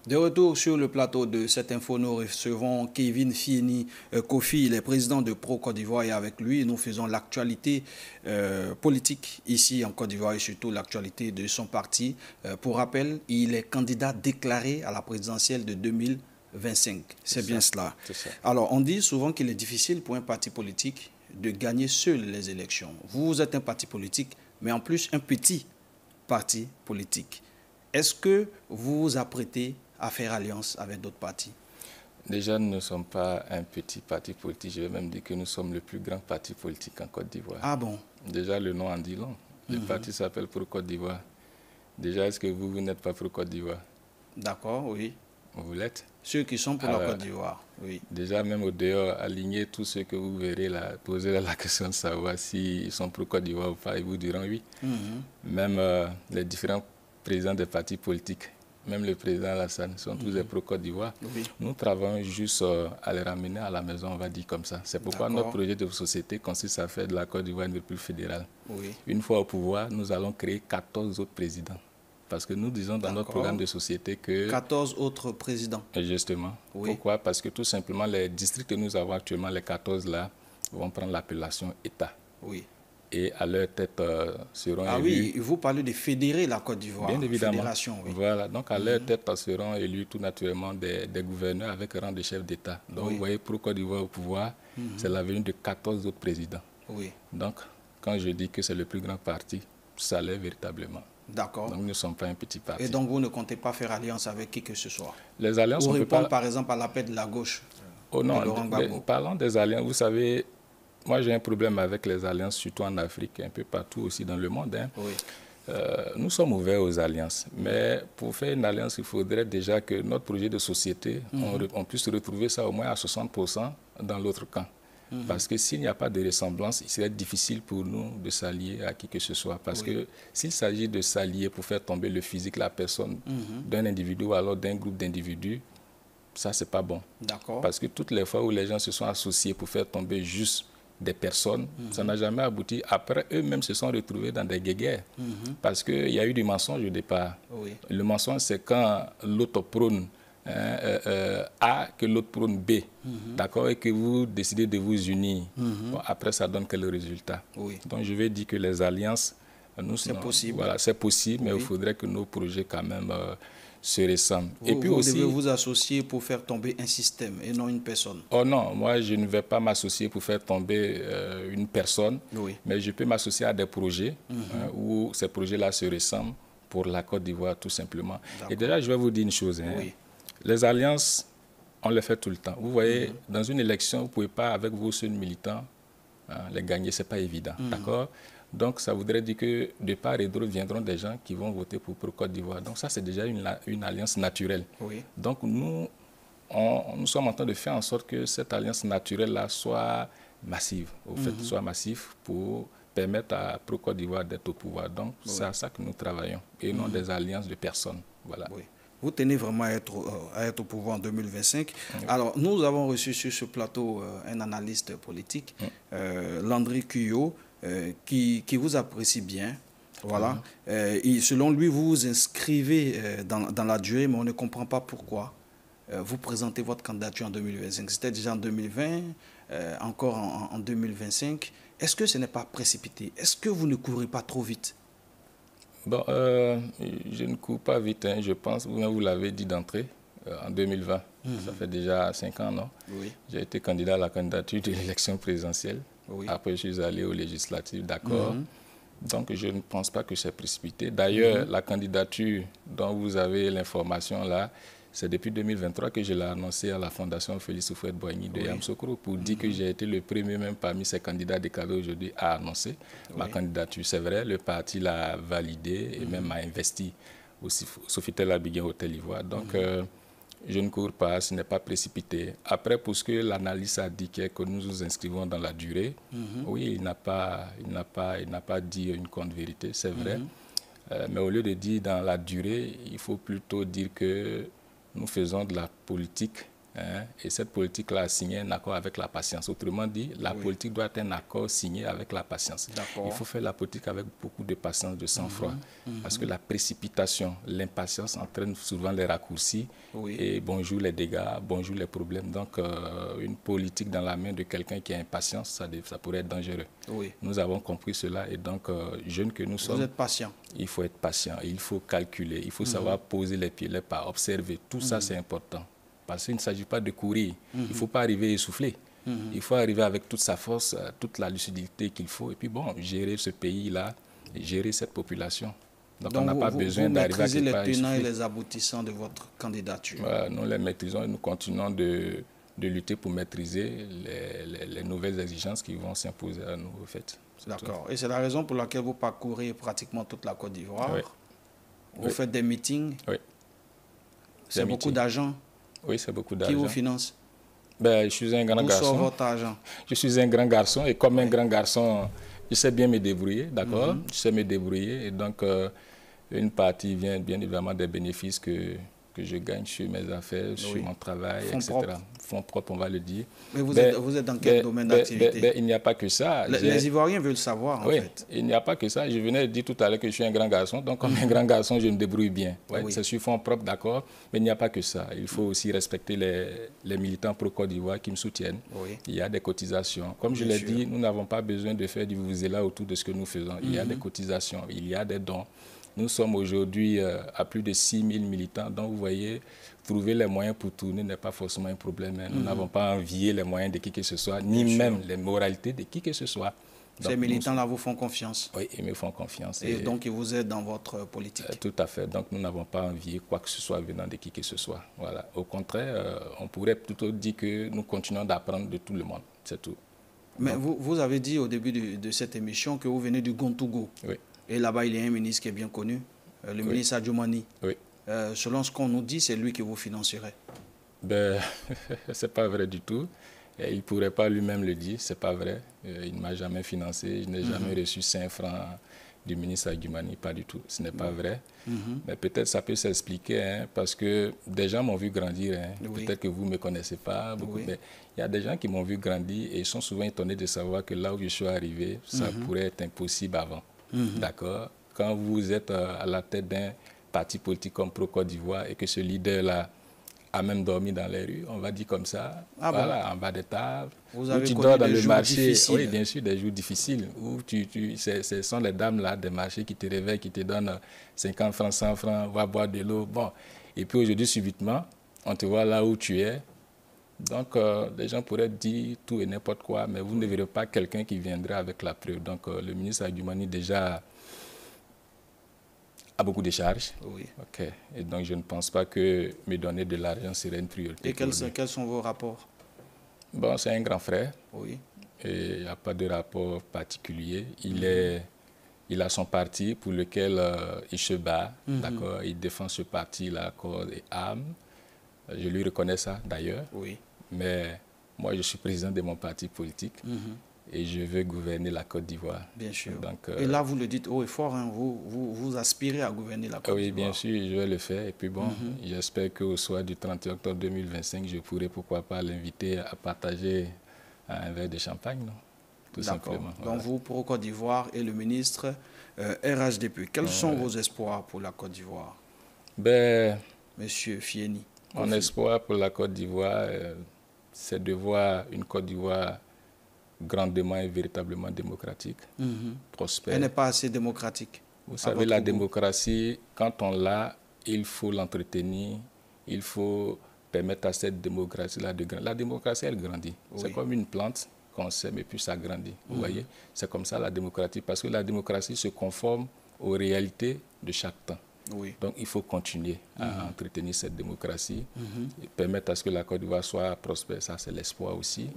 De retour sur le plateau de cette info, nous recevons Kevin Fieni Kofi, il est président de Pro Côte d'Ivoire, et avec lui, nous faisons l'actualité politique ici en Côte d'Ivoire et surtout l'actualité de son parti. Pour rappel, il est candidat déclaré à la présidentielle de 2025. C'est bien cela. Alors, on dit souvent qu'il est difficile pour un parti politique de gagner seul les élections. Vous êtes un parti politique, mais en plus un petit parti politique. Est-ce que vous vous apprêtez à faire alliance avec d'autres partis? Déjà, nous ne sommes pas un petit parti politique. Je vais même dire que nous sommes le plus grand parti politique en Côte d'Ivoire. Ah bon? Déjà, le nom en dit long. Le parti s'appelle Pro Côte d'Ivoire. Déjà, est-ce que vous n'êtes pas Pro Côte d'Ivoire? D'accord, oui. Vous l'êtes? Ceux qui sont pour la Côte d'Ivoire, oui. Déjà, même au dehors, alignez tous ceux que vous verrez là, poser la question de savoir s'ils sont Pro Côte d'Ivoire ou pas, ils vous diront oui. Même les différents présidents des partis politiques, même le président Alassane, sont tous des pro-Côte d'Ivoire. Oui. Nous travaillons juste à les ramener à la maison, on va dire comme ça. C'est pourquoi notre projet de société consiste à faire de la Côte d'Ivoire une république fédérale. Oui. Une fois au pouvoir, nous allons créer 14 autres présidents. Parce que nous disons dans notre programme de société que... 14 autres présidents. Justement. Oui. Pourquoi? Parce que tout simplement, les districts que nous avons actuellement, les 14 là, vont prendre l'appellation État. Oui. Et à leur tête seront élus... Ah oui, vous parlez de fédérer la Côte d'Ivoire. Bien évidemment. Fédération, oui. Voilà, donc à leur tête seront élus tout naturellement des gouverneurs avec rang de chef d'État. Donc vous voyez, pour Côte d'Ivoire au pouvoir, c'est la venue de 14 autres présidents. Oui. Donc, quand je dis que c'est le plus grand parti, ça l'est véritablement. D'accord. Donc nous ne sommes pas un petit parti. Et donc vous ne comptez pas faire alliance avec qui que ce soit? Les alliances, on peut pas... par exemple à l'appel de la gauche. Oh non, parlons des alliances, vous savez... Moi, j'ai un problème avec les alliances, surtout en Afrique, un peu partout aussi dans le monde. Hein. Oui. Nous sommes ouverts aux alliances, mais pour faire une alliance, il faudrait déjà que notre projet de société, on puisse retrouver ça au moins à 60% dans l'autre camp. Parce que s'il n'y a pas de ressemblance, il serait difficile pour nous de s'allier à qui que ce soit. Parce que s'il s'agit de s'allier pour faire tomber le physique, la personne d'un individu ou alors d'un groupe d'individus, ça, c'est pas bon. Parce que toutes les fois où les gens se sont associés pour faire tomber juste des personnes, ça n'a jamais abouti. Après, eux-mêmes se sont retrouvés dans des guéguerres. Parce qu'il y a eu du mensonge au départ. Oui. Le mensonge, c'est quand l'autre prône A que l'autre prône B. D'accord? Et que vous décidez de vous unir. Bon, après, ça donne quel résultat? Oui. Donc, je vais dire que les alliances, c'est possible. Voilà, c'est possible, mais il faudrait que nos projets, quand même, se ressemblent. Et puis vous devez vous associer pour faire tomber un système et non une personne. Oh non, moi je ne vais pas m'associer pour faire tomber une personne, mais je peux m'associer à des projets où ces projets-là se ressemblent pour la Côte d'Ivoire tout simplement. Et déjà je vais vous dire une chose, hein. Les alliances, on les fait tout le temps. Vous voyez, dans une élection, vous ne pouvez pas avec vos seuls militants les gagner, ce n'est pas évident, d'accord? Donc, ça voudrait dire que de part et d'autre viendront des gens qui vont voter pour Côte d'Ivoire. Donc, ça, c'est déjà une alliance naturelle. Oui. Donc, nous sommes en train de faire en sorte que cette alliance naturelle-là soit massive. Au fait, soit massive pour permettre à Côte d'Ivoire d'être au pouvoir. Donc, c'est à ça que nous travaillons et non des alliances de personnes. Voilà. Oui. Vous tenez vraiment à être au pouvoir en 2025. Oui. Alors, nous avons reçu sur ce plateau un analyste politique, Landry Cuyot, qui vous apprécie bien. Voilà. Et selon lui, vous vous inscrivez dans la durée, mais on ne comprend pas pourquoi. Vous présentez votre candidature en 2025. C'était déjà en 2020, encore en 2025. Est-ce que ce n'est pas précipité? Est-ce que vous ne courez pas trop vite? Bon, je ne cours pas vite, hein, je pense. Vous l'avez dit d'entrée, en 2020. Ça fait déjà 5 ans, non? Oui. J'ai été candidat à la candidature de l'élection présidentielle. Oui. Après, je suis allé aux législatives, d'accord. Donc, je ne pense pas que c'est précipité. D'ailleurs, la candidature dont vous avez l'information là, c'est depuis 2023 que je l'ai annoncé à la Fondation Félix Houphouët-Boigny de Yamoussoukro pour dire que j'ai été le premier, même parmi ces candidats déclarés aujourd'hui, à annoncer ma candidature. C'est vrai, le parti l'a validé et même m'a investi au Sofitel Abidjan Hôtel Ivoire. Donc, je ne cours pas, ce n'est pas précipité. Après, pour ce que l'analyse a dit que nous nous inscrivons dans la durée, oui, il n'a pas dit une conte vérité, c'est vrai. Mais au lieu de dire dans la durée, il faut plutôt dire que nous faisons de la politique Hein, et cette politique-là a signé un accord avec la patience. Autrement dit, la politique doit être un accord signé avec la patience. Il faut faire la politique avec beaucoup de patience, de sang-froid. Parce que la précipitation, l'impatience entraîne souvent les raccourcis. Et bonjour les dégâts, bonjour les problèmes. Donc, une politique dans la main de quelqu'un qui a impatience, ça pourrait être dangereux. Nous avons compris cela. Et donc, jeunes que nous sommes... Vous êtes patient. Il faut être patient, il faut calculer, il faut savoir poser les pieds, les pas, observer. Tout ça, c'est important. Parce qu'il ne s'agit pas de courir. Il ne faut pas arriver essoufflé. Il faut arriver avec toute sa force, toute la lucidité qu'il faut. Et puis bon, gérer ce pays-là, gérer cette population. Donc on n'a pas besoin d'arriver à quelque part les tenants et les aboutissants de votre candidature. Nous les maîtrisons et nous continuons de lutter pour maîtriser les nouvelles exigences qui vont s'imposer à nous, au fait. D'accord. Et c'est la raison pour laquelle vous parcourez pratiquement toute la Côte d'Ivoire. Vous faites des meetings. C'est beaucoup d'argent. Oui, c'est beaucoup d'argent. Qui vous finance? Je suis un grand garçon. Où sort votre argent? Je suis un grand garçon et comme un grand garçon, je sais bien me débrouiller, d'accord? Je sais me débrouiller et donc une partie vient bien évidemment des bénéfices que je gagne sur mes affaires, sur mon travail, etc. Fonds propres, on va le dire. Mais vous êtes dans quel domaine d'activité? Il n'y a pas que ça. Les Ivoiriens veulent savoir, en fait. Il n'y a pas que ça. Je venais de dire tout à l'heure que je suis un grand garçon. Donc, comme un grand garçon, je me débrouille bien. C'est sur fonds propres, d'accord. Mais il n'y a pas que ça. Il faut aussi respecter les militants pro-Côte d'Ivoire qui me soutiennent. Il y a des cotisations. Comme je l'ai dit, nous n'avons pas besoin de faire du vuvuzela autour de ce que nous faisons. Il y a des cotisations, il y a des dons. Nous sommes aujourd'hui à plus de 6 000 militants. Donc, vous voyez, trouver les moyens pour tourner n'est pas forcément un problème. Nous n'avons pas envié les moyens de qui que ce soit, ni même les moralités de qui que ce soit. Ces militants-là vous font confiance? Oui, ils me font confiance. Et donc, ils vous aident dans votre politique? Tout à fait. Donc, nous n'avons pas envié quoi que ce soit venant de qui que ce soit. Voilà. Au contraire, on pourrait plutôt dire que nous continuons d'apprendre de tout le monde. C'est tout. Mais vous avez dit au début de cette émission que vous venez du Gontogo. Oui. Et là-bas, il y a un ministre qui est bien connu, le ministre Adjoumani. Oui. Selon ce qu'on nous dit, c'est lui qui vous financerait. C'est pas vrai du tout. Il ne pourrait pas lui-même le dire, c'est pas vrai. Il ne m'a jamais financé, je n'ai jamais reçu 5 francs du ministre Adjoumani, pas du tout. Ce n'est pas vrai. Mais peut-être ça peut s'expliquer, hein, parce que des gens m'ont vu grandir. Hein. Peut-être que vous ne me connaissez pas beaucoup, mais il y a des gens qui m'ont vu grandir et ils sont souvent étonnés de savoir que là où je suis arrivé, ça pourrait être impossible avant. D'accord. Quand vous êtes à la tête d'un parti politique comme Pro-Côte d'Ivoire et que ce leader-là a même dormi dans les rues, on va dire comme ça, en bas des tables, vous avez tu dors dans le marché. Oui, bien sûr, des jours difficiles, où ce sont les dames-là des marchés qui te réveillent, qui te donnent 50 francs, 100 francs, va boire de l'eau. Bon. Et puis aujourd'hui, subitement, on te voit là où tu es. Donc, les gens pourraient dire tout et n'importe quoi, mais vous ne verrez pas quelqu'un qui viendrait avec la preuve. Donc, le ministre Adjoumani déjà a beaucoup de charges. Et donc, je ne pense pas que me donner de l'argent serait une priorité. Et quels sont vos rapports? Bon, c'est un grand frère. Et il n'y a pas de rapport particulier. Il a son parti pour lequel il se bat. D'accord. Il défend ce parti-là, corps et âme. Je lui reconnais ça, d'ailleurs. Mais moi, je suis président de mon parti politique et je veux gouverner la Côte d'Ivoire. Bien sûr. Donc, et là, vous le dites haut et fort, hein, vous aspirez à gouverner la Côte d'Ivoire. Oui, bien sûr, je vais le faire. Et puis bon, j'espère qu'au soir du 31 octobre 2025, je pourrai, pourquoi pas, l'inviter à partager un verre de champagne, non? Tout simplement. Voilà. Donc vous, pour Côte d'Ivoire et le ministre RHDP, quels sont vos espoirs pour la Côte d'Ivoire? Monsieur Fieni. Mon espoir pour la Côte d'Ivoire, c'est de voir une Côte d'Ivoire grandement et véritablement démocratique, prospère. Elle n'est pas assez démocratique. Vous savez, la démocratie, quand on l'a, il faut l'entretenir, il faut permettre à cette démocratie-là de grandir. La démocratie, elle grandit. C'est comme une plante qu'on sème et puis ça grandit. Vous voyez, c'est comme ça la démocratie, parce que la démocratie se conforme aux réalités de chaque temps. Donc, il faut continuer à entretenir cette démocratie et permettre à ce que la Côte d'Ivoire soit prospère. Ça, c'est l'espoir aussi.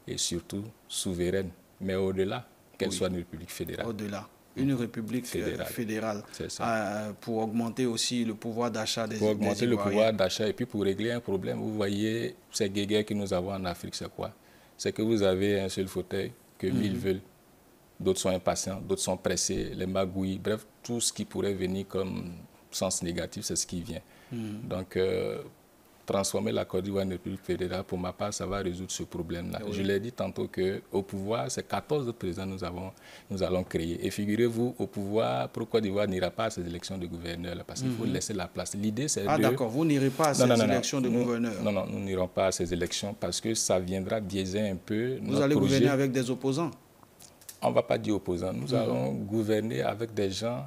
Et surtout, souveraine. Mais au-delà, qu'elle soit une république fédérale. Au-delà. Une république fédérale. C'est ça. Pour augmenter aussi le pouvoir d'achat des Ivoiriens. Pour augmenter le pouvoir d'achat et puis pour régler un problème. Vous voyez, ces guéguerres que nous avons en Afrique, c'est quoi? C'est que vous avez un seul fauteuil que 1000 veulent. D'autres sont impatients, d'autres sont pressés, les magouilles. Bref, tout ce qui pourrait venir comme sens négatif, c'est ce qui vient. Donc, transformer la Côte d'Ivoire en République fédérale, pour ma part, ça va résoudre ce problème-là. Oui. Je l'ai dit tantôt qu'au pouvoir, c'est 14 présidents nous allons créer. Et figurez-vous, au pouvoir, Pro-Côte d'Ivoire n'ira pas à ces élections de gouverneurs, là, parce qu'il faut laisser la place. L'idée, c'est d'accord, vous n'irez pas à ces élections de gouverneurs. Non, nous n'irons pas à ces élections parce que ça viendra biaiser un peu Vous allez gouverner avec des opposants? On ne va pas dire opposants. Nous allons gouverner avec des gens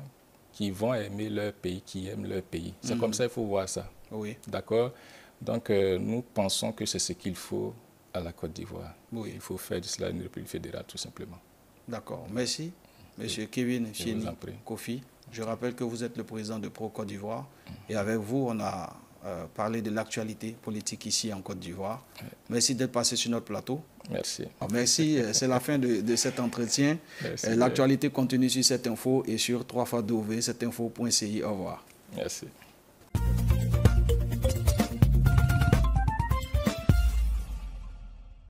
qui vont aimer leur pays, qui aiment leur pays. C'est comme ça, il faut voir ça. Oui. D'accord? Donc, nous pensons que c'est ce qu'il faut à la Côte d'Ivoire. Oui. Il faut faire de cela une République fédérale, tout simplement. D'accord. Merci, Monsieur Kevin Fieni Kofi. Je rappelle que vous êtes le président de Pro-Côte d'Ivoire. Et avec vous, on a parlé de l'actualité politique ici en Côte d'Ivoire. Merci d'être passé sur notre plateau. Merci. Merci. C'est la fin de cet entretien. L'actualité continue sur cette info et sur www.setinfo.ci. Au revoir. Merci.